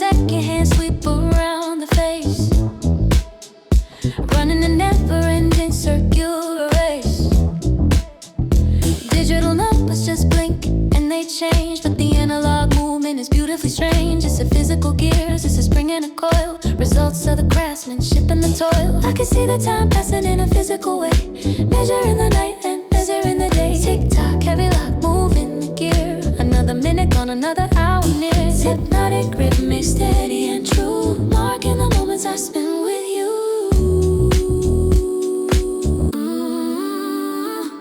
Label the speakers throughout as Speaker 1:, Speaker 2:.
Speaker 1: second hand sweep around the face, running a never-ending circular race. Digital numbers just blink and they change, but the analog movement is beautifully strange. It's a physical gears, it's a spring and a coil, results of the craftsmanship and the toil. I can see the time passing in a physical way, measuring the night and measuring the day. Tick-tock, heavy lock, moving the gear, another minute gone, another hour near. It's hypnotic, rhythmic, steady and true, marking the moments I spend with you.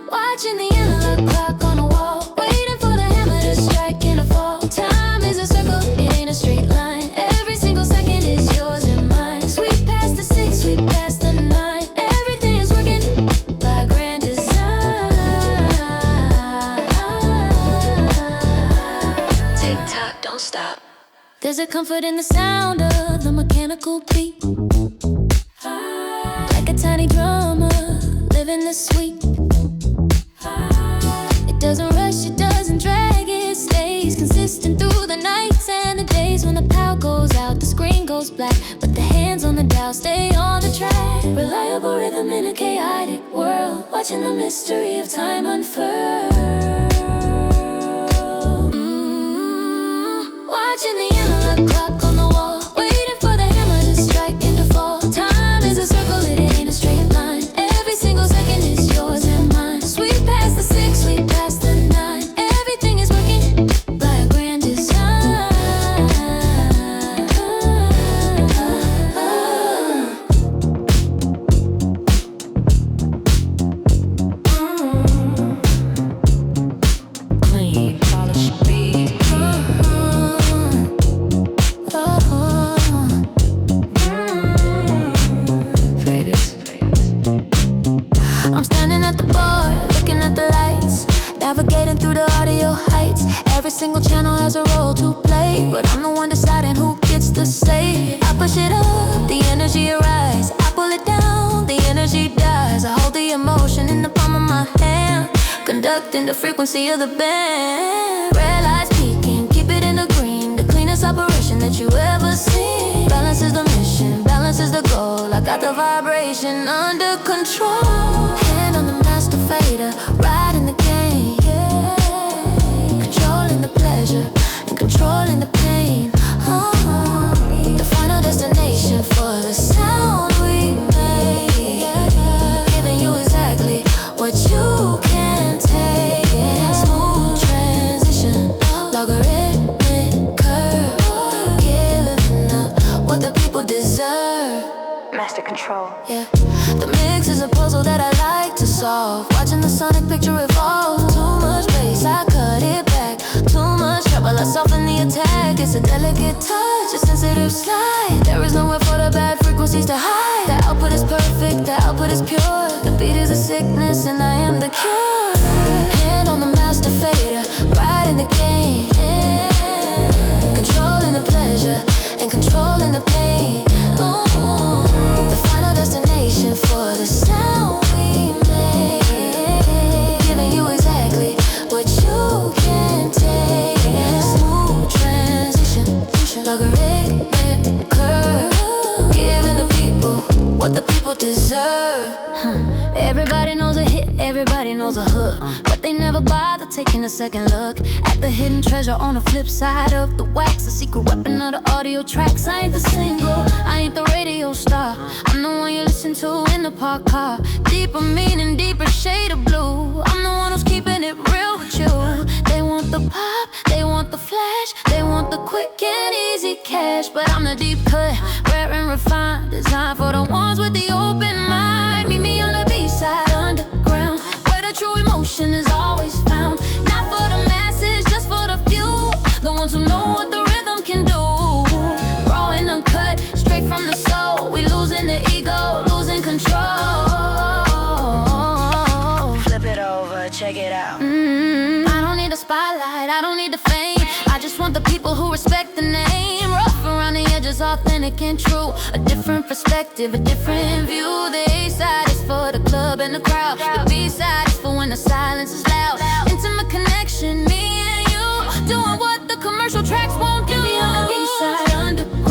Speaker 1: Watching the analog clock on the wall, waiting for the hammer to strike in a fall. Time is a circle, it ain't a straight line. Every single second is yours and mine. Sweep past the 6, sweep past the 9. Everything is working by grand design. Tick tock, don't stop. There's a comfort in the sound of the mechanical beat, like a tiny drummer living the sweet. It doesn't rush, it doesn't drag, it stays consistent through the nights and the days. When the power goes out, the screen goes black, but the hands on the dial stay on the track. Reliable rhythm in a chaotic world, watching the mystery of time unfurl. Watching the analog clock on the wall, waiting for the hammer to strike and to fall. Time is a circle, it ain't a straight line. Every single second is yours and mine. Sweep past the 6, sweep past the 9. Everything is working by a grand design. Clean, polished beat. I'm standing at the bar, looking at the lights, navigating through the audio heights. Every single channel has a role to play, but I'm the one deciding who gets to say. I push it up, the energy arises. I pull it down, the energy dies. I hold the emotion in the palm of my hand, conducting the frequency of the band. Red lights peaking, keep it in the green, the cleanest operation that you ever seen. Balance is the mission, balance is the goal. I got the vibration under control. Hand on the master fader, riding the game, yeah. Controlling the pleasure and controlling the pain. The final destination for the sound we made, giving you exactly what you can take. Smooth transition, logarithmic curve, giving up what the people deserve. Master control. Yeah, the mix is a puzzle that I like to solve. Watching the sonic picture evolve. Too much bass, I cut it back. Too much trouble, I soften the attack. It's a delicate touch, a sensitive slide. There is nowhere for the bad frequencies to hide. The output is perfect, the output is pure. The beat is a sickness and I am the cure. Hand on the master fader, riding the game, yeah. Controlling the pleasure and controlling the pain. The final destination for the sound we made, giving you exactly what you can take. Smooth transition, logarithmic curve, giving the people what the people deserve. Everybody knows a hit, everybody knows a hook, but they never bother taking a second look at the hidden treasure on the flip side of the wax. The secret weapon of the audio tracks. I ain't the single, I ain't the radio star. I'm the one you listen to in the park car. Deeper meaning, deeper shade of blue. I'm the one who's keeping it real with you. They want the pop, they want the flash, they want the quick and easy cash, but I'm the deep cut, rare and refined, designed for the ones with the open mind. Meet me on the B-side underground, where the true emotion is always found. Not for the masses, just for the few, the ones who know what the rhythm can do. Raw and uncut, straight from the soul. We losing the ego, losing control. Flip it over, check it out. I don't need a spotlight, I don't need the fame. I just want the people who respect the name. Rough around the edges, authentic and true. A different perspective, a different view. The A-side is for the club and the crowd. The B-side is for when the silence is loud. Intimate connection, me and you, doing what the commercial tracks won't do. Be on the B-side underground.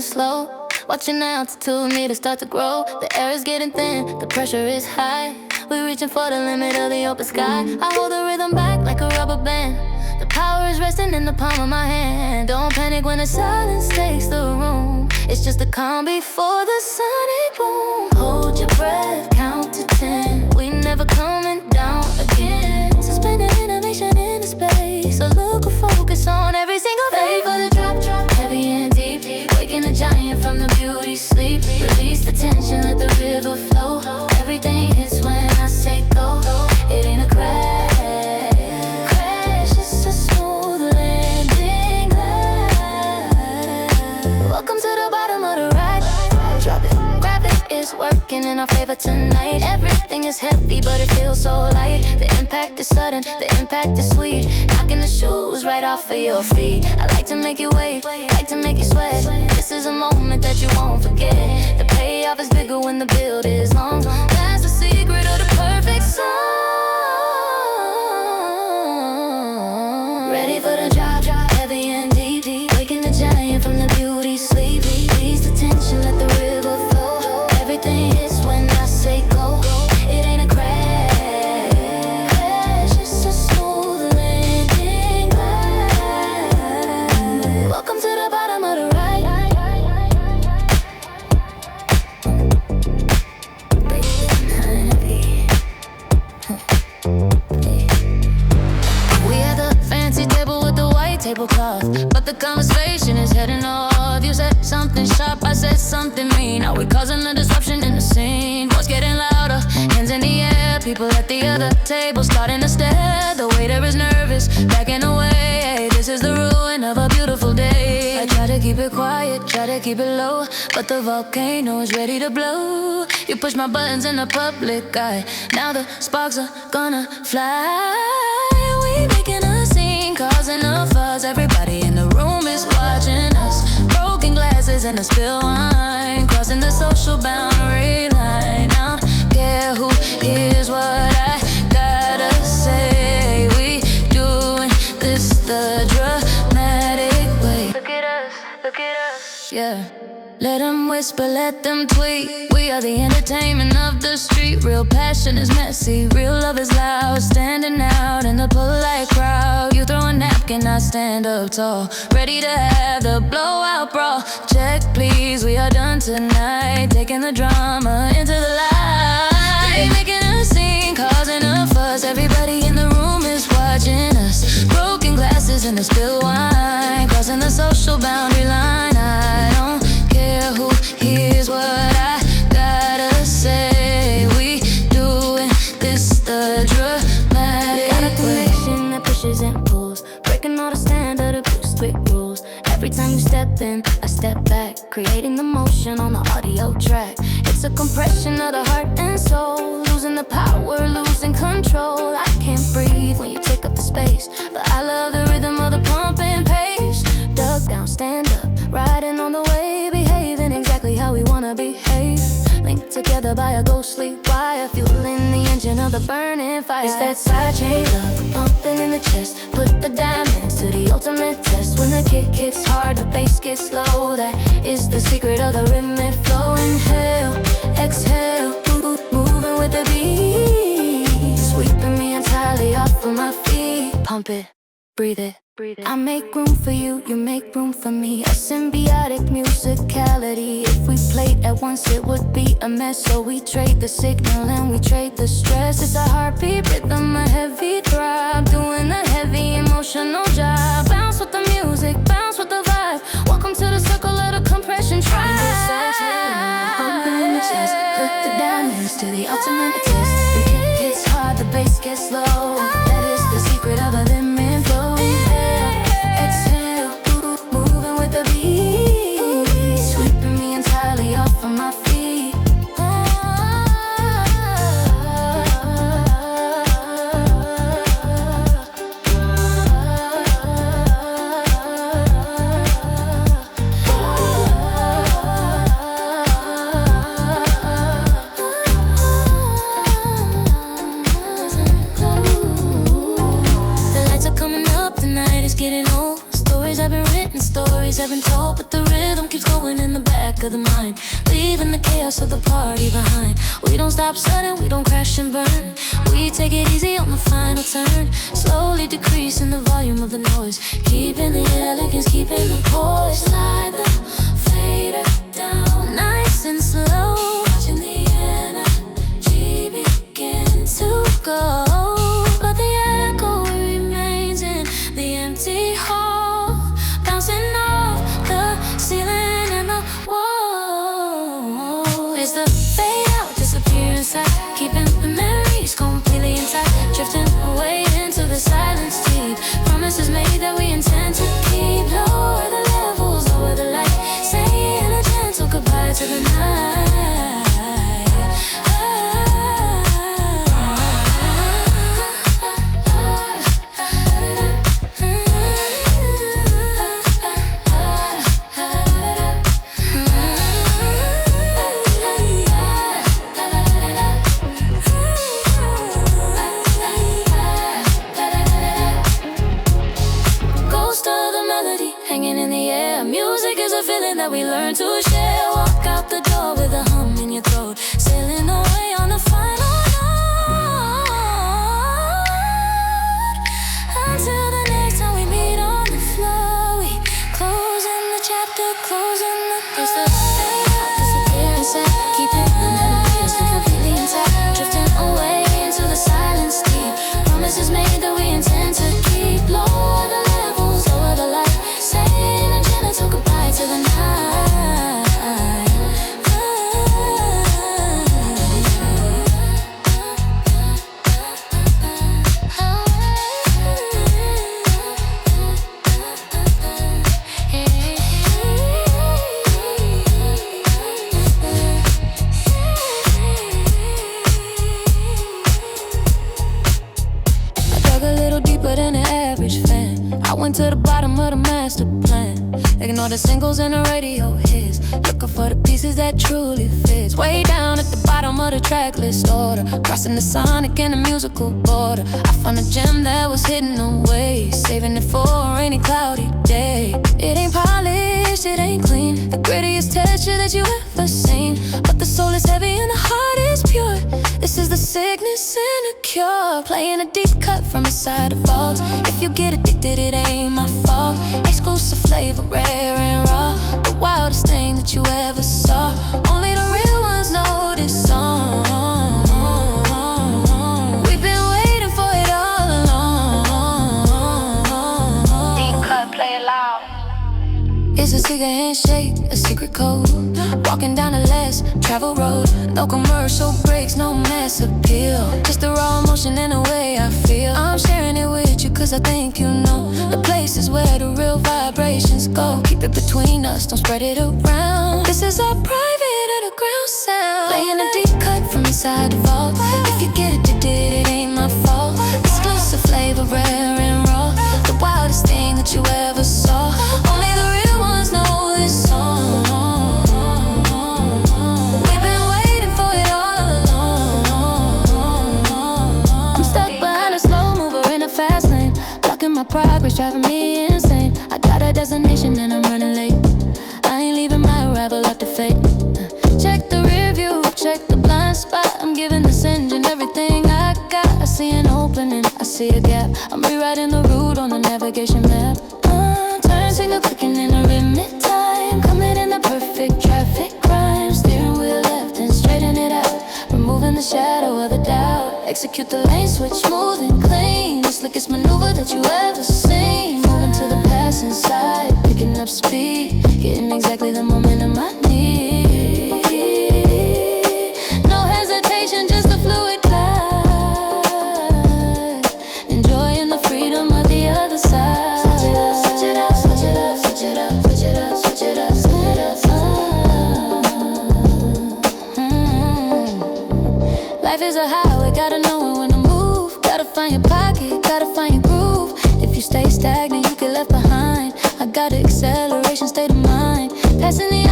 Speaker 1: slow. Watching the altitude need to start to grow. The air is getting thin, the pressure is high. We're reaching for the limit of the open sky. I hold the rhythm back like a rubber band. The power is resting in the palm of my hand. Don't panic when the silence takes the room. It's just the calm before the sonic boom. Hold your breath, count to 10. We never coming down again. Suspended innovation in the space. So look or focus on every single day. Ready for the drop, heavy and deep. Waking the giant from the beauty sleep. Release the tension, let the river flow. Everything hits when I say go. It ain't a crash. Welcome to the bottom of the ride. Drop it. Gravity is working in our favor tonight. Everything is heavy, but it feels so light. The impact is sudden, the impact is sweet. Knocking the shoes right off of your feet. I like to make you wait, like to make you sweat. This is a moment that you won't forget. The payoff is bigger when the build is long. That's the secret of the perfect song. Ready for the drop, heavy and deep. Waking the giant from the beauty sleep. Release the tension, let the river flow. Everything hits when I say go. It ain't a crash, it's a smooth landing glide. Welcome to the bottom of the ride. We had the fancy table with the white tablecloth, but the conversation is heading off. You said something sharp, I said something mean. Now we're causing a disruption in the scene. Voice getting louder, hands in the air. People at the other table starting to stare. The waiter is nervous, backing away. This is the ruin of a beautiful day. I try to keep it quiet, try to keep it low, but the volcano is ready to blow. You push my buttons in the public eye. Now the sparks are gonna fly. We making a scene, causing a fuss. Everybody in the room is watching us. Broken glasses and a spilled wine, crossing the social boundary line. I don't care who hears what I gotta say. We doing this the dramatic way. Look at us, yeah. Let them whisper, let them tweet. We are the entertainment of the street. Real passion is messy, real love is loud. Standing out in the polite crowd. You throw a napkin, I stand up tall. Ready to have the blowout brawl. Check please, we are done tonight. Taking the drama into the light. Making a scene, causing a fuss. Everybody in the room is watching us. Broken glasses and the spilled wine, crossing the social boundary line. I don't care who hears what I gotta say. We doing this the dramatic way. Got a connection that pushes and pulls, breaking all the standard abuse, strict rules. Every time you step in, I step back, creating the motion on the audio track. It's a compression of the heart and soul, losing the power, losing control. I can't breathe when you take up the space, but I love the rhythm of the pumping pace. Dug down, stand up, riding on the wave, behaving exactly how we wanna behave. Linked together by a ghostly wire, fueling the engine of the burning fire. It's that side chain love, pumping in the chest. Put the diamonds to the ultimate test. When the kick hits hard, the bass gets slow. That is the secret of the rhythmic flow. Inhale, exhale, moving with the beat, sweeping me entirely off of my feet. Pump it, breathe it. I make room for you, you make room for me. A symbiotic musicality. If we played at once it would be a mess. So we trade the signal and we trade the stress. It's a heartbeat rhythm, a heavy throb, doing a heavy emotional job. Bounce with the music, bounce with the vibe. Welcome to the circle of the compression tribe. Pumping in the chest, put the diamonds to the ultimate test. The kick hits hard, the bass gets slow. That is the secret of a limit flow. have been written, stories have been told, but the rhythm keeps going in the back of the mind, leaving the chaos of the party behind. We don't stop sudden, we don't crash and burn. We take it easy on the final turn, slowly decreasing the volume of the noise, keeping the elegance, keeping the poise. Slide the fader down, nice and slow, watching the energy begin to go. But the echo remains in the empty hall, bouncing off the ceiling and the wall. Is the fade out, disappear inside, keeping the memories completely intact, drifting away into the silence deep. Promises made that we intend to keep. Lower the levels, lower the light, saying a gentle goodbye to the night. Hanging in the air, music is a feeling that we learn to share. Walk out the door with a hum in your throat, sailing away on the final note. Until the next time we meet on the floor, we closing the chapter, closing the door. Disappear inside, keeping the memories completely intact, drifting away into the silence deep. Promises made that we intend to keep. Lower the levels, lower the light, saying a gentle goodbye to the night. I dug a little deeper than an average fan. I went to the bottom of the master plan. Ignore the singles and the radio hits, looking for the pieces that truly fits. Way down at the bottom of the track list order, crossing the sonic and the musical border. I found a gem that was hidden away, saving it for a rainy, cloudy day. It ain't polished, it ain't clean, the grittiest texture that you ever seen, but the soul is heavy and the heart is pure. This is the sickness and a cure, playing a deep cut from inside the vault. If you get addicted, it ain't my fault. Exclusive flavor, rare and raw, the wildest thing that you ever saw. Only the real ones know this song. We've been waiting for it all along. Deep cut, play it loud. It's a secret handshake, a secret code, walking down the less travel road. No commercial breaks, no mass appeal, just the raw emotion and the way I feel. I'm sharing it with you cause I think you know the places where the real vibrations go. Keep it between us, don't spread it around. This is our private underground sound, playing a deep cut from inside the vault. If you get addicted, it ain't my fault. Exclusive flavor, rare and raw, the wildest thing that you ever saw. Only the real ones know this song. We've been waiting for it all along. I'm stuck behind a slow mover in a fast lane, blocking my progress, driving me insane. I got a destination and I'm running late. I ain't leaving my arrival up to fate. Check the rear view, check the blind spot. I'm giving this engine everything I got. I see an opening, I see a gap. I'm rewriting the route on the navigation map. Turn signal clicking in a limit time, coming in the perfect traffic crime. Steering wheel left and straighten it out, removing the shadow of the doubt. Execute the lane switch, smooth and clean, the slickest maneuver that you ever seen. Moving to the passing side, picking up speed, getting exactly the momentum I need. No hesitation, just a fluid glide, enjoying the freedom of the other side. Switch it up, switch it up, switch it up, switch it up, switch it up, switch it up, switch it up. Life is a highway, gotta know when to move. Gotta find your pocket, gotta find your groove. If you stay stagnant, you get left behind. I got acceleration, state of mind, passing the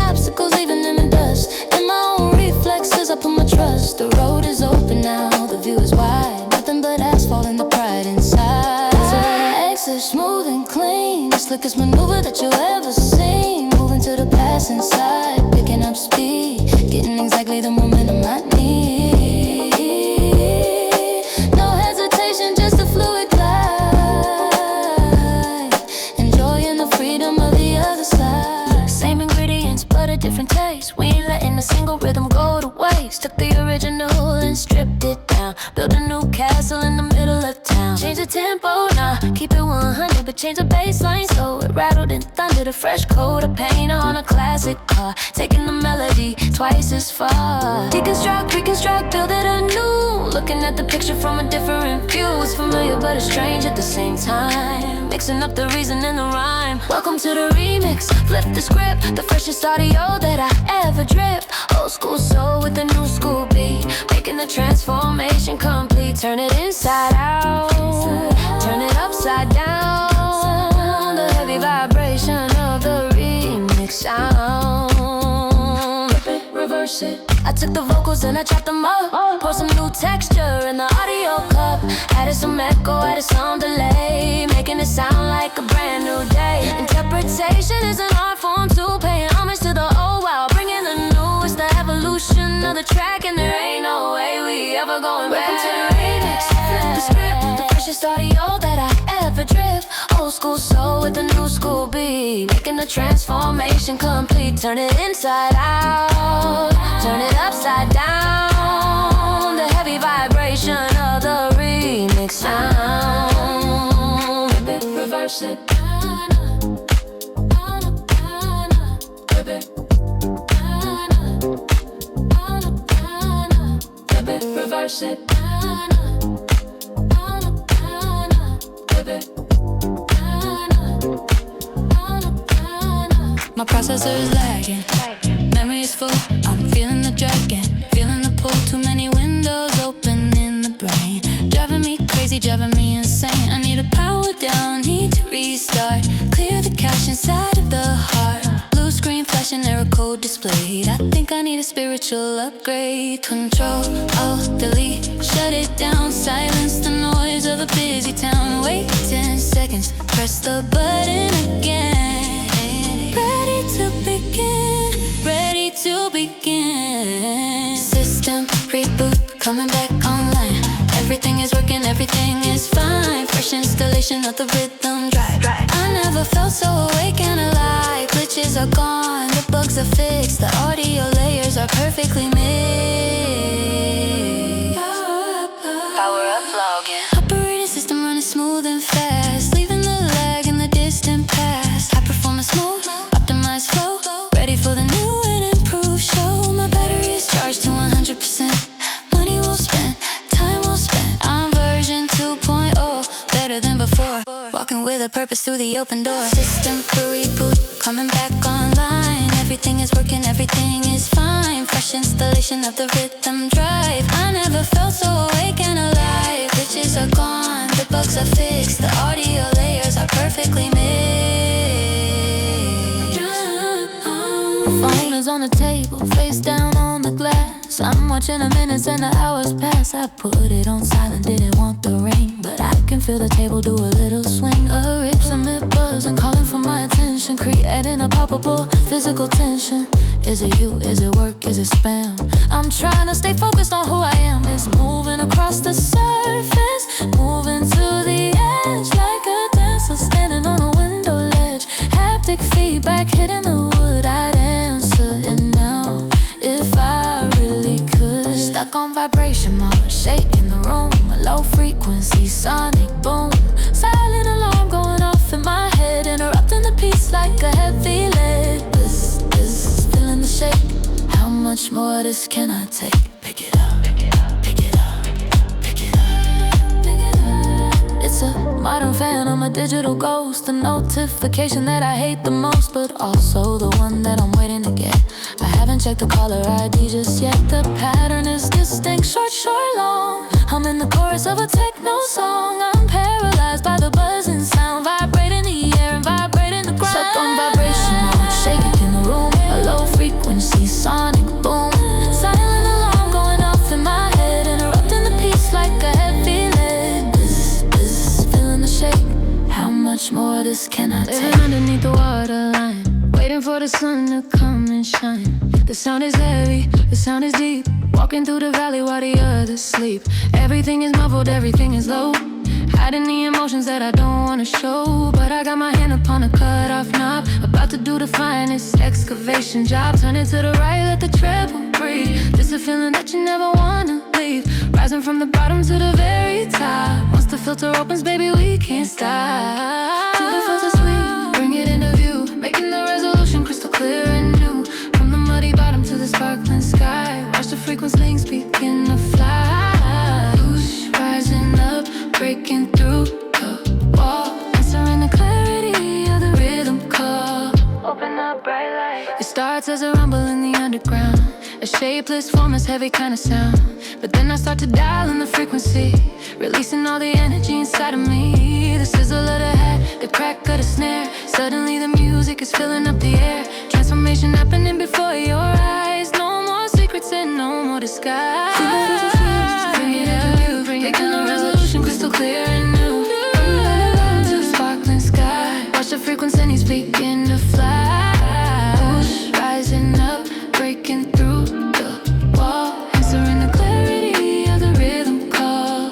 Speaker 1: slickest maneuver that you ever seen. Moving to the past inside, picking up speed, getting exactly the momentum I need. No hesitation, just a fluid glide, enjoying the freedom of the other side. Same ingredients, but a different taste. We ain't letting a single rhythm go to waste. Took the original and stripped it down, built a new castle in the middle of town. Change the tempo, nah, keep it 100, but change the baseline so it rattled and thundered. A fresh coat of paint on a classic car, taking the melody twice as far. Deconstruct, reconstruct, build it anew, looking at the picture from a different view. It's familiar but it's strange at the same time, mixing up the reason and the rhyme. Welcome to the remix, flip the script, the freshest audio that I ever dripped. Old school soul with a new school beat, making the transformation complete. Turn it inside out, turn it upside down, the heavy vibration of the remix sound. Rip it, reverse it. I took the vocals and I chopped them up, poured some new texture in the audio cup, added some echo, added some delay, making it sound like a brand new day. Interpretation is an art form too, paying homage to the old while bringing the new. It's the evolution of the track, and there ain't no way we ever going back. Welcome to the remix, flip the script, the freshest audio that I ever dripped. Old school soul with a new school beat, making the transformation complete. Turn it inside out, turn it upside down, the heavy vibration of the remix sound. Rip it, reverse it. Rip it, rip it, reverse it. Rip it. My processor is lagging, memory is full, I'm feeling the dragon, feeling the pull. Too many windows open in the brain, driving me crazy, driving me insane. I need a power down, need to restart, clear the cache inside of the heart. Blue screen flashing, error code displayed. I think I need a spiritual upgrade. Control, Alt, Delete, shut it down, silence the noise of a busy town. Wait 10 seconds, press the button again. Ready to begin, ready to begin. System reboot, coming back online. Everything is working, everything is fine. Fresh installation of the rhythm drive. I never felt so awake and alive. Glitches are gone, the bugs are fixed, the audio layers are perfectly mixed. Power up, login. Operating system running smooth and fast, leaving the lag in the distant past. High performance mode, optimized flow, ready for the new and improved show. My battery is charged to 100%. Money well spent, time well spent. I'm version 2.0, better than before. Walking with a purpose through the open door. System for reboot, coming back online. Everything is working, everything is fine. Fresh installation of the rhythm drive. I never felt so awake and alive. Glitches are gone, the bugs are fixed, the audio layers are perfectly mixed. Phone is on the table, face down on the glass. I'm watching the minutes and the hours pass. I put it on silent, didn't want the ring, but I can feel the table do a little swing. A rip, some lip buzz and calling for my attention, creating a palpable physical tension. Is it you, is it work, is it spam? I'm trying to stay focused on who I am. It's moving across the surface, moving to the edge like a dancer standing on a window ledge. Haptic feedback hitting the wood, I'd answer it now if I really could. Stuck on vibration mode, shaking the room. A low frequency sonic boom, silent alarm going off in my head, interrupting the peace like a heavy lead. This feeling the shake. How much more of this can I take? Pick it up, pick it up, pick it up, pick it up, pick it up. It's a modern fan, I'm a digital ghost. The notification that I hate the most, but also the one that I'm waiting to get. I haven't checked the caller ID just yet. The pattern is distinct, short, long. I'm in the chorus of a techno song. I'm paralyzed by the buzzing sound, vibrating the air and vibrating the ground. Stuck on vibration mode, shaking in the room. A low frequency sonic boom, silent alarm going off in my head, interrupting the peace like a heavy lead. This feeling the shake. How much more of this else can I take?
Speaker 2: Living underneath the waterline, waiting for the sun to come and shine. The sound is heavy, the sound is deep. Walking through the valley while the others sleep. Everything is muffled, everything is low. Hiding the emotions that I don't wanna show. But I got my hand upon a cut-off knob, about to do the finest excavation job. Turn it to the right, let the treble breathe. This a feeling that you never wanna leave. Rising from the bottom to the very top. Once the filter opens, baby, we can't stop. Till it feels so sweet, bring it into view. Making the resolution crystal clear and new. From the muddy bottom to the sparkling sky. Watch the frequency links begin to fly. Lush, rising up, breaking through the wall. Answering the clarity of the rhythm call. Open up bright light. It starts as a rumble in the underground. A shapeless, formless, heavy kind of sound. But then I start to dial in the frequency, releasing all the energy inside of me. The sizzle of the hat, the crack of the snare. Suddenly the music is filling up the air. Transformation happening before your eyes. No more secrets and no more disguise. Bring it up, making the resolution crystal clear and new. From the bottom to the sparkling sky. Watch the frequencies begin to fly. Push, rising up, breaking through the wall. Answering the clarity of the rhythm call.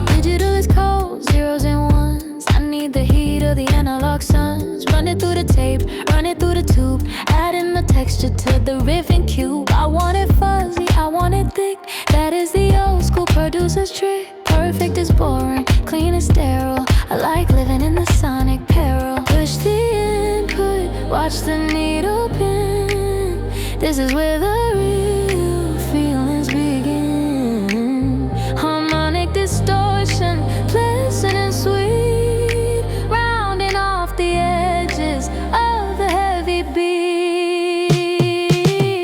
Speaker 2: Digital is cold, zeros and ones. I need the heat of the analog suns. Run it through the tape, run it through the tube. Adding the texture to the riff and cue. I want it fuzzy, I want it thick. That is the old school producer's trick. Perfect is boring, clean is sterile. I like living in the sonic peril. Push the input, watch the needle pin. This is where the real feelings begin. Harmonic distortion, pleasant and sweet. Rounding off the edges of the heavy beat.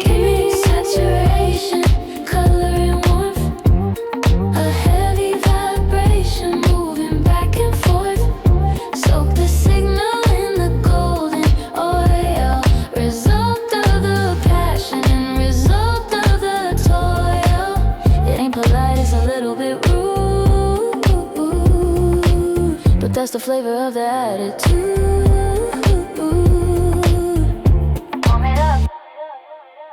Speaker 2: Give me saturation, color and warmth. A heavy vibration moving back and forth. Soak the signal in the golden oil. Result of the passion and result of the toil. It ain't polite, it's a little bit rude, but that's the flavor of the attitude. Warm it up,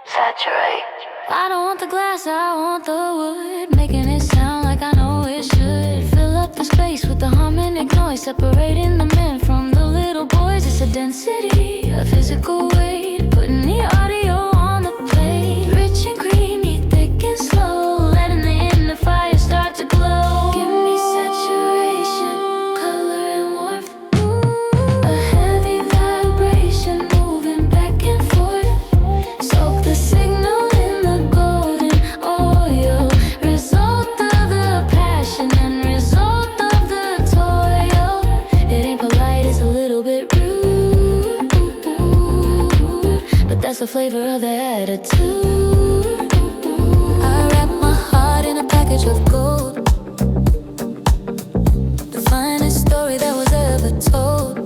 Speaker 2: saturate. I don't want the glass, I want the wood. Making it sound like I know it should. Fill up the space with the harmonic noise. Separating the men from the little boys. It's a density, a physical weight. Putting the audio on the plate. Rich and creamy, thick and slow. Letting the inner fire start to glow. Give me saturation, color and warmth. A heavy vibration moving back and forth. Soak the signal in the golden oil. Result of the passion and result of the toil. It ain't polite, it's a little bit rude, but that's the flavor of the attitude. I wrap my heart in a package of gold. The finest story that was ever told.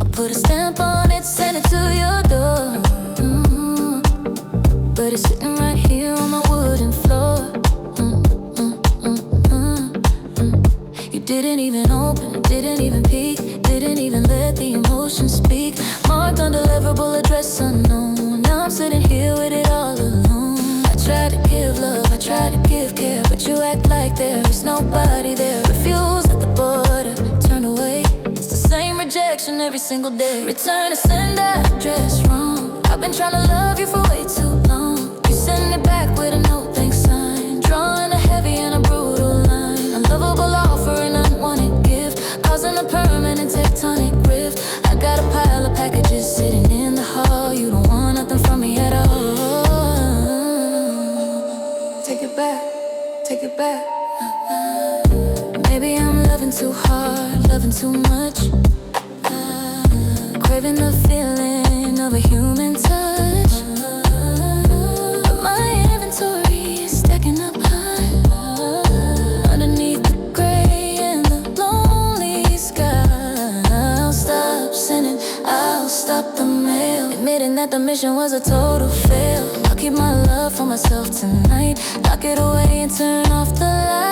Speaker 2: I put a stamp on it, send it to your door. But it's sitting right here on my wooden floor. You didn't even open, didn't even peek, didn't even let the emotion speak. Marked undeliverable, address unknown. Now I'm sitting here with it all alone. I tried to give love, I tried to give care, but you act like there is nobody there. Refuse at the border, turn away. It's the same rejection every single day. Return to send address wrong. I've been trying to love you for way too long. You send it back with a no thanks sign. Drawing a heavy and a brutal line. Unlovable offer, an unwanted gift, causing a permanent tectonic rift. I got a pile of packages sitting in the hall. You don't want nothing from me at all. Take it back, take it back. Maybe I'm loving too hard, loving too much. Craving the feeling of a human touch. But my inventory is stacking up high. Underneath the gray and the lonely sky. I'll stop sending, I'll stop the mail. Admitting that the mission was a total fail. I'll keep my love for myself tonight. Lock it away and turn off the light.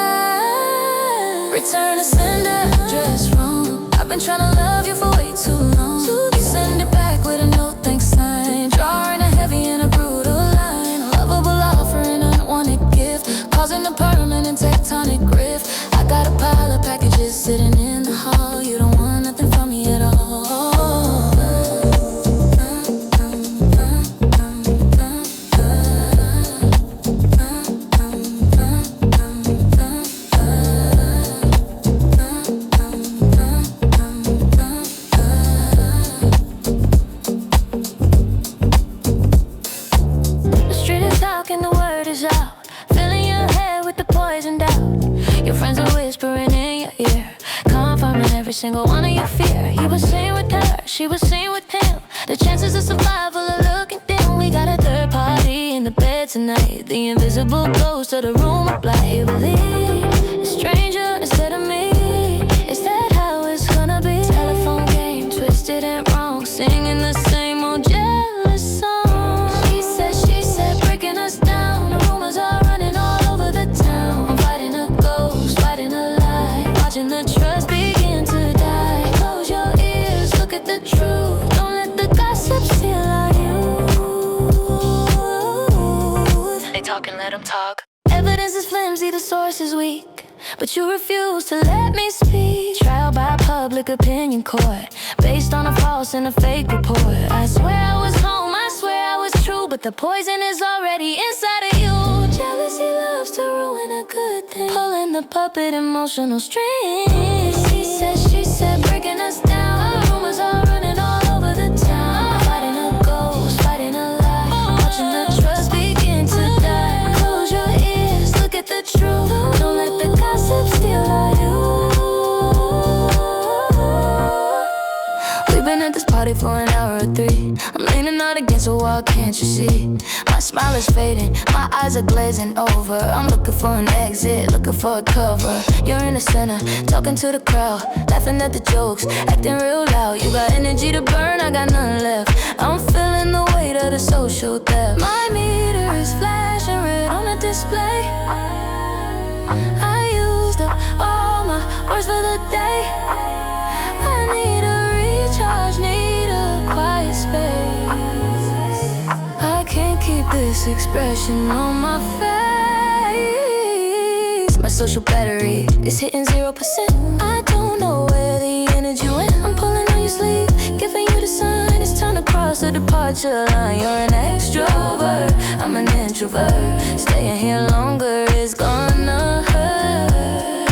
Speaker 1: Return to sender, address wrong. I've been trying to love you for way too long. You send it back with a no thanks sign, drawing a heavy and a brutal line. A lovable offer and unwanted gift, causing a permanent tectonic rift. I got a pile of packages sitting in the hall. You don't want nothing from me at all. And the word is out, filling your head with the poison doubt. Your friends are whispering in your ear, confirming every single one of your fear. He was seen with her, she was seen with him. The chances of survival are looking dim. We got a third party in the bed tonight, the invisible ghost of the room of light. You believe a stranger instead of me? Is that how it's gonna be? Telephone game, twisted and wrong, singing the same old jealous song. She said, breaking us down. The rumors are running all over the town. I'm fighting a ghost, fighting a lie, watching the trust begin to die. Close your ears, look at the truth. Don't let the gossip steal our youth. They talk and let them talk. Evidence is flimsy, the source is weak, but you refuse to let me speak. Trial by public opinion court, based on a false and a fake report. I swear I was home, I swear I was true, but the poison is already inside of you. Jealousy loves to ruin a good thing, pulling the puppet emotional strings. She said, breaking us down. Rumors are running all over the town. Fighting a ghost, fighting a lie, watching the trust begin to die. Close your ears, look at the truth. Don't let the gossip steal our youth. We've been at this party for an hour or three. I'm leaning out against a wall, can't you see? My smile is fading, my eyes are glazing over. I'm looking for an exit, looking for a cover. You're in the center, talking to the crowd, laughing at the jokes, acting real loud. You got energy to burn, I got none left. I'm feeling the weight of the social theft. My meter is flashing red on the display. I used up all my words for the day. I need a recharge, need a quiet space. I can't keep this expression on my face. My social battery is hitting 0%. I don't know where the energy went. I'm pulling on your sleeve, giving you the sign. It's time to cross the departure line. You're an extrovert, I'm an introvert. Staying here longer is gonna hurt.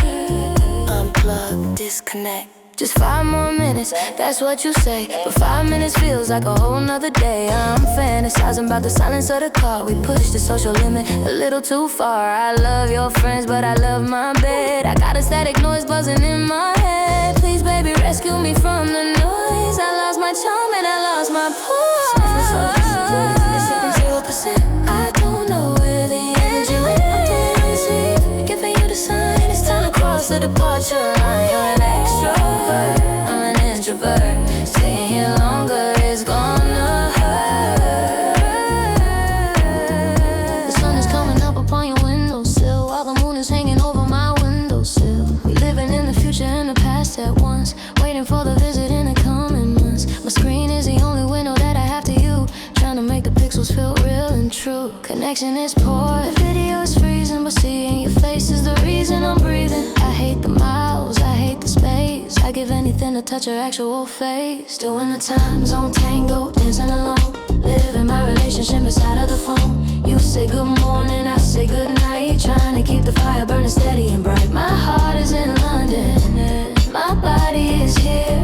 Speaker 1: Unplug, disconnect. Just 5 more minutes, that's what you say. But 5 minutes feels like a whole nother day. I'm fantasizing about the silence of the car. We pushed the social limit a little too far. I love your friends, but I love my bed. I got a static noise buzzing in my head. Please, baby, rescue me from the noise. I lost my charm and I lost my poise. It's hitting 0%. I don't know where the energy went. I'm pulling on your sleeve, giving you the sign. It's time to cross the departure line. You're an extrovert, I'm an introvert. Staying here longer is gonna hurt. The sun is coming up upon your windowsill, while the moon is hanging over my windowsill. We living in the future and the past at once, waiting for the visit in the coming months. My screen is the only window that I have to you, trying to make the pixels feel real and true. Connection is poor, the video is freezing, but seeing your face is the reason I'm breathing. I hate the miles, I hate the space. I give anything to touch your actual face. Doing the time zone tango, dancing alone, living my relationship inside of the phone. You say good morning, I say good night, trying to keep the fire burning steady and bright. My heart is in London, my body is here,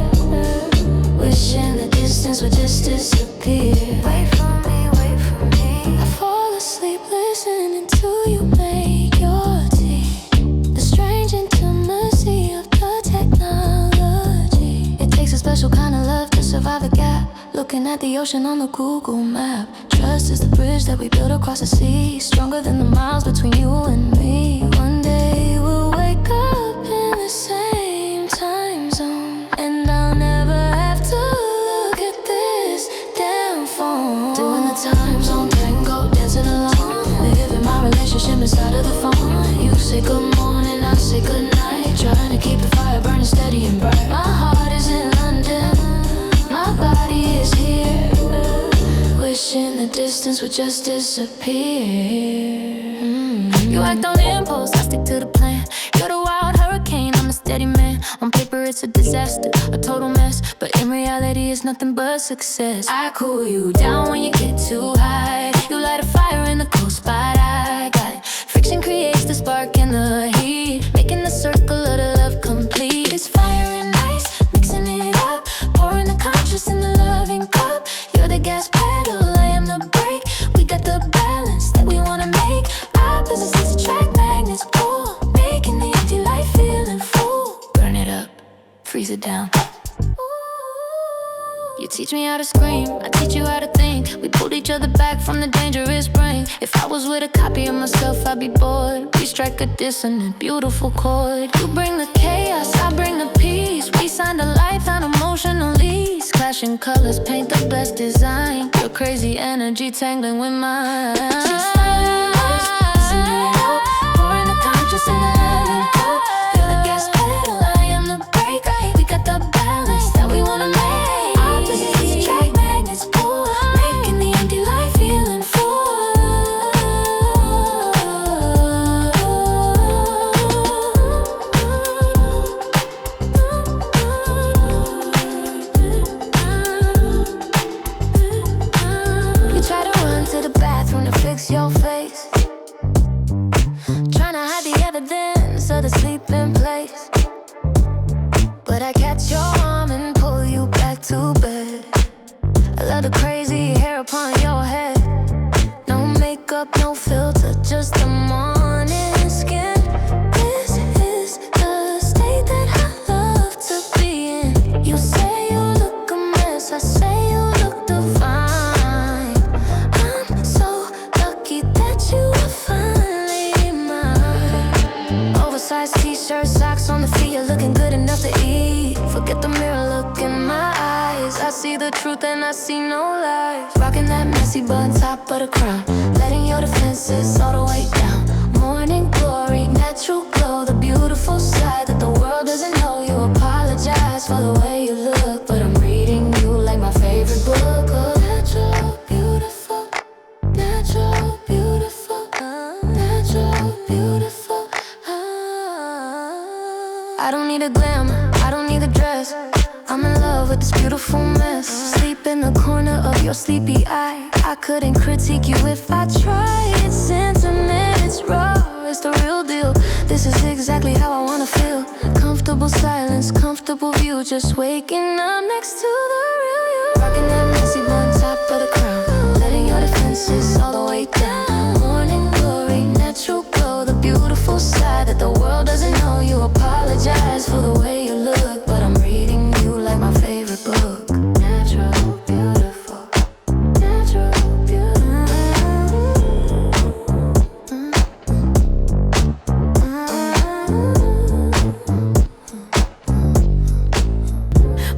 Speaker 1: wishing the distance would just disappear. Wait for me, wait for me. I fall asleep listening to you make your tea. The strange intimacy of the technology. It takes a special kind of love to survive a gap. Looking at the ocean on the Google map. Trust is the bridge that we build across the sea, stronger than the miles between you and me. One day we'll wake up in the same time zone, and I'll never have to look at this damn phone. Doing the time zone tango, dancing alone, living my relationship inside of the phone. You say good morning, I say good night, trying to steady and bright. My heart is in London, my body is here. Wishing the distance would just disappear. You act on impulse, I stick to the plan. You're the wild hurricane, I'm a steady man. On paper it's a disaster, a total mess, but in reality it's nothing but success. I cool you down when you get too high. You light a fire in the cold spot I got. Friction creates the spark and the heat, making the circle of the love complete. It's fire and ice, mixing it up, pouring the conscious in the loving cup. You're the gas pedal, I am the brake. We got the balance that we wanna make. Opposites attract, magnets pull, making the empty life feeling full. Burn it up, freeze it down. You teach me how to scream, I teach you how to think. We pulled each other back from the dangerous brain. If I was with a copy of myself, I'd be bored. We strike a dissonant, beautiful chord. You bring the chaos, I bring the peace. We signed a lifeline emotional lease. Clashing colors paint the best design. Your crazy energy tangling with mine. She's styling us, mixing it up, pouring the conscious in the loving cup. You're the gas pedal, I am the brake. We got the balance that we wanna make. Your face, trying to hide the evidence of the sleeping place, but I catch your arm and pull you back to bed. I love the crazy hair upon your head. No makeup, no filter, just the morning skin. This is the state that I love to be in. You say you look a mess, I say you look divine. T-shirt, socks on the feet, you're looking good enough to eat. Forget the mirror, look in my eyes. I see the truth and I see no lies. Rocking that messy bun, top of the crown, letting your defenses all the way down. Morning glory, natural glow, the beautiful side that the world doesn't know. You apologize for the way you look, but I'm reading you like my favorite book. Oh, natural, beautiful, natural, beautiful, natural, beautiful. I don't need a glamour, I don't need a dress. I'm in love with this beautiful mess. Sleep in the corner of your sleepy eye. I couldn't critique you if I tried. It's intimate, it's raw, it's the real deal. This is exactly how I wanna feel. Comfortable silence, comfortable view. Just waking up next to the real you. Rocking that messy bun, top of the crown, letting your defenses all the way down. Morning glory, natural glow, the beautiful side that the world doesn't know. You apologize for the way you look, but I'm reading you like my favorite book. Natural, beautiful, natural,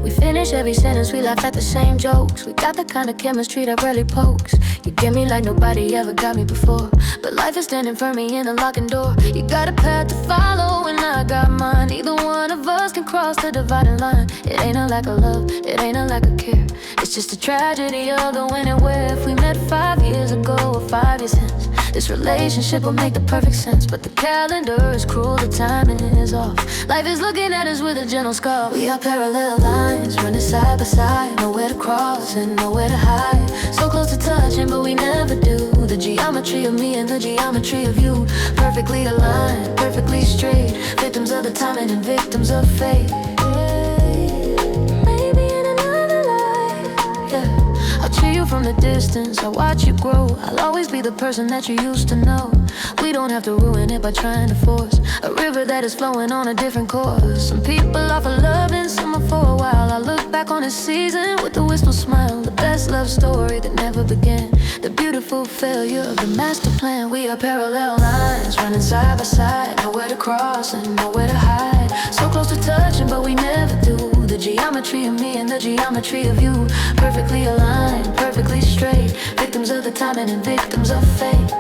Speaker 1: We finish every sentence, we laugh at the same jokes. We got the kind of chemistry that rarely pokes. You get me like nobody ever got me before, but life is standing for me in a locking door. You got a path to follow and I got mine. Neither one of us can cross the dividing line. It ain't a lack of love, it ain't a lack of care. It's just a tragedy of the when and where. If we met 5 years ago or 5 years hence, this relationship will make the perfect sense. But the calendar is cruel, the timing is off. Life is looking at us with a gentle scar. We are parallel lines, running side by side. Nowhere to cross and nowhere to hide. So close to touching, but we never do. The geometry of me and the geometry of you, perfectly aligned, perfectly straight. Victims of the timing and victims of fate. Maybe in another life, yeah. I'll cheer you from the distance, I'll watch you grow. I'll always be the person that you used to know. We don't have to ruin it by trying to force a river that is flowing on a different course. Some people offer love and some are for a while. I look back on this season with a wistful smile. The best love story that never began, the beautiful failure of the master plan. We are parallel lines, running side by side. Nowhere to cross and nowhere to hide. So close to touching, but we never do. The geometry of me and the geometry of you, perfectly aligned, perfectly straight. Victims of the timing and victims of fate.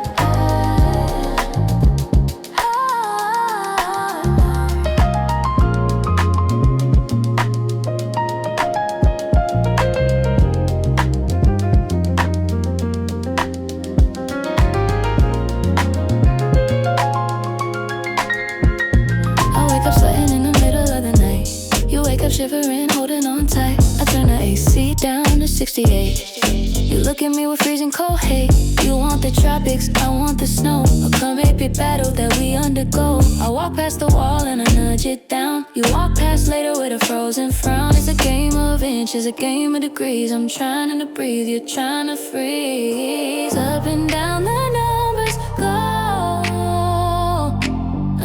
Speaker 2: on tight. I turn the AC down to 68. You look at me with freezing cold hate. You want the tropics, I want the snow. A come baby battle that we undergo. I walk past the wall and I nudge it down. You walk past later with a frozen frown. It's a game of inches, a game of degrees. I'm trying to breathe, you're trying to freeze. Up and down the numbers go.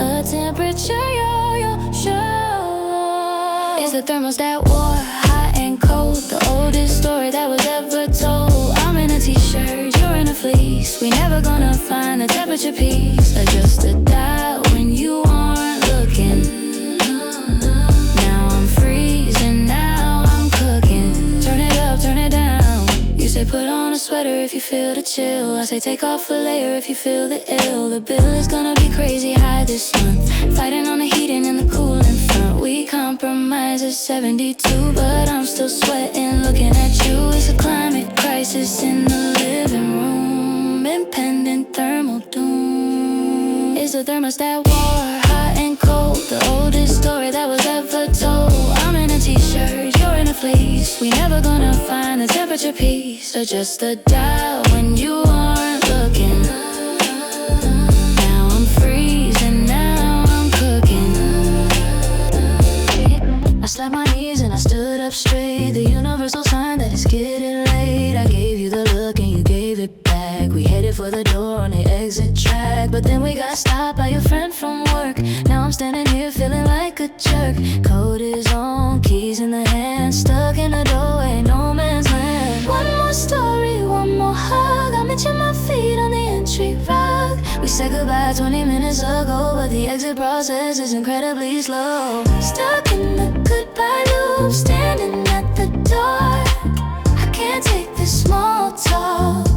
Speaker 2: A temperature yo-yo show. Is the thermostat war, hot and cold? The oldest story that was ever told. I'm in a t-shirt, you're in a fleece. We never gonna find a temperature piece. Adjust the dial when you aren't looking. Now I'm freezing, now I'm cooking. Turn it up, turn it down. You say put on a sweater if you feel the chill. I say take off a layer if you feel the ill. The bill is gonna be crazy high this month. Fighting on the heating and the cooling front. We compromise at 72, but I'm still sweating looking at you. It's a climate crisis in the living room. Impending thermal doom. Is the thermostat war, hot and cold? The oldest story that was ever told. I'm in a t-shirt, you're in a fleece. We never gonna find the temperature piece. Adjust the dial when you aren't looking. Now I'm freezing, now I'm cooking. I slapped my knees and I stood up straight. The universal sign that it's getting late. I gave you the look and you gave it back. We headed for the door on the exit track, but then we got stopped by your friend from work. Now I'm standing here feeling like a jerk. Code is on, keys in the hand, stuck in the doorway, no man's land. One more story, one more hug. I mentioned my feet on the entry rug. We said goodbye 20 minutes ago, but the exit process is incredibly slow. Stuck in the goodbye loop, standing at the door. I can't take this small talk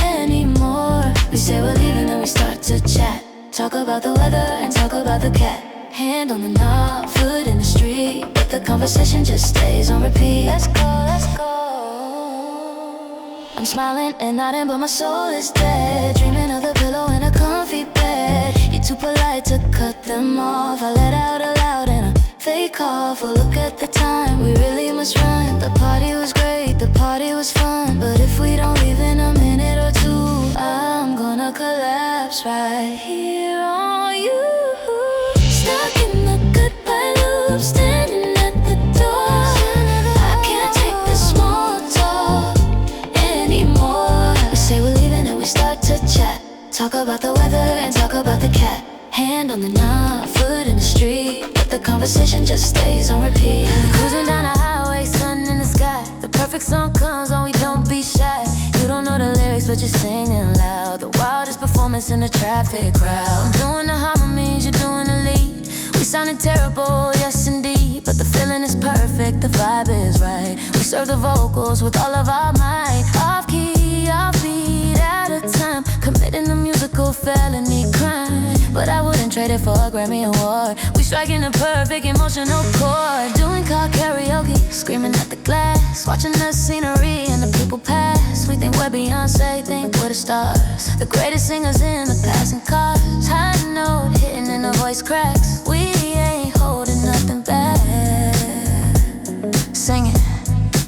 Speaker 2: anymore. We say we're leaving, then we start to chat. Talk about the weather and talk about the cat. Hand on the knob, foot in the street, but the conversation just stays on repeat. Let's go, let's go. I'm smiling and nodding, but my soul is dead. Dreaming of the pillow in a comfy bed. You're too polite to cut them off. I let out aloud and I fake cough. Well, look at the time, we really must run. The party was great, the party was fun, but if we don't leave in a minute or two, I'm gonna collapse right here on you. Stuck in the goodbye loop, standing at the door. I can't take this small talk anymore. We say we're leaving and we start to chat. Talk about the weather and talk about the cat. Hand on the knob, foot in the street, but the conversation just stays on repeat. Cruising down the highway, sun in the sky. The perfect song comes on, we don't be shy. You don't know the lyrics, but you're singing loud. The wildest performance in the traffic crowd. I'm doing the harmonies, you're doing the lead. We sounded terrible, yes indeed, but the feeling is perfect, the vibe is right. We serve the vocals with all of our might. Off key, off beat, at a time, committing a musical felony crime. But I wouldn't trade it for a Grammy Award. We striking a perfect emotional chord. Doing car karaoke, screaming at the glass, watching the scenery and the people pass. We think we're Beyonce, think we're the stars, the greatest singers in the passing cars. High note hitting and the voice cracks. We ain't holding nothing back. Singing,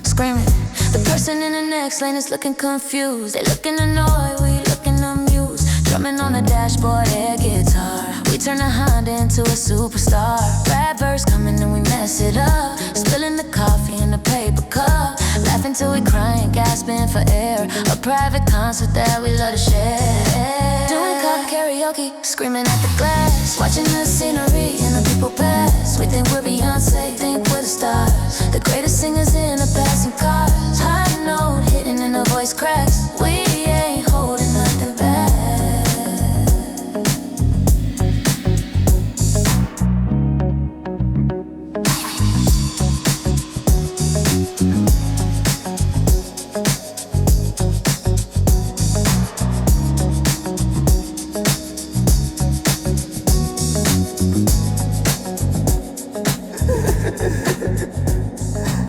Speaker 2: screaming. The person in the next lane is looking confused. They looking annoyed, we looking amused. Drumming on the dashboard, air guitar. We turn a Honda into a superstar. Rap verse coming and we mess it up. Spilling the coffee in the paper cup. Laughing till we crying, gasping for air. A private concert that we love to share. Doing car karaoke, screaming at the glass, watching the scenery and the people pass. We think we're Beyonce, think we're the stars, the greatest singers in a passing car.